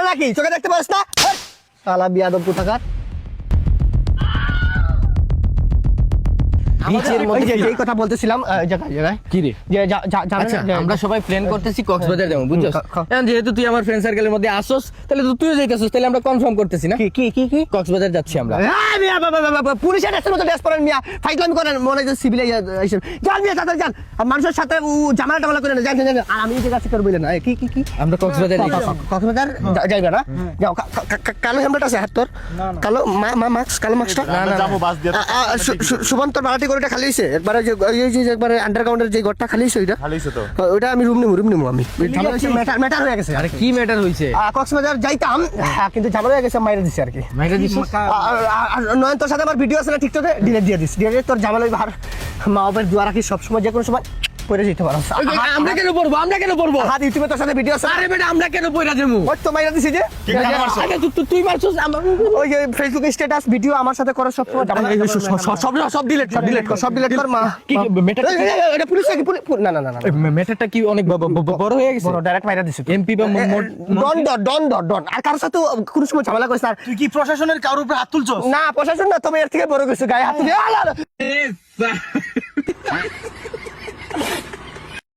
নাকি চোখে দেখতে পারিস না শালা বিয়াদব কোথাকার বিচের মধ্যে যেই কথা বলতেছিলাম জায়গায় কি রে যে আচ্ছা আমরা সবাই প্ল্যান করতেছি কক্সবাজার যাবো বুঝছস এখন যেহেতু তুই আমার ফ্রেন্ড সার্কেলের মধ্যে আসছস তাহলে তো তুইও যাইতেছস তাহলে আমরা কনফার্ম করতেছি না কি কক্সবাজার যাচ্ছি আমরা পুলিশের ড্রেসের মতো ড্রেস পরেন মিয়া ফাইজলামি করেন মনে হয় সিভিলে যান মিয়া তাড়াতাড়ি যান আর মানুষের সাথে ঝামেলা টামেলা করে না জান আর আমি যে কাছে করে বললেন কি আমরা কক্সবাজার যাচ্ছি কক্সবাজার যাইবে না যাও কালো হেলমেট আছে হাত তোর কালো মাস্ক কালো মাস্কটা না যাবো বাস দিয়ে সুবন্ত বালাটি গড়টা খালি হইছে একবারে যে একবারে আন্ডারগ্রাউন্ডের যে গড়টা খালি হইছে ওইটা খালি হইছে তো ওইটা আমি রুম নিমু আমি ঝামেলা হইছে ম্যাটার হয়ে গেছে আরে কি ম্যাটার হইছে কক্সবাজার যাইতাম কিন্তু ঝামেলা হয়ে গেছে মাইরা দিছে আর কি মাইরা দিছিস আর নয়ন তোর সাথে আমার ভিডিও আছে না টিকটকে ডিলিট দিয়ে দিস ডিলিট তোর ঝামেলা আর মা বাবার দোয়া রাখি সবসময় যে কোনো সময় পড়ে যেতে পারো আমরা কেন পড়বো হাত ইউটিউবে তোর সাথে ভিডিও আছে আরে বেটা আমরা কেন পড়া যাবো ওই তো মাইরা দিছি যে কি কাম মারছো আরে তুই মারছস ওই যে ফেসবুক স্ট্যাটাস ভিডিও আমার সাথে করার সবসময় সব ডিলিট সব ডিলিট কর মা কি মেটার এটা পুলিশ নাকি না মেটারটা কি অনেক বড় হয়ে গেছে বড় ডাইরেক্ট মাইরা দিছি এমপি বা ডন আর কারোর সাথে কোনো সময় ঝামেলা করিস আর তুই কি প্রশাসনের কারোর উপরে হাত তুলছস না প্রশাসন না তুমি এর থেকে বড় কিছু গায়ে হাত দিয়ে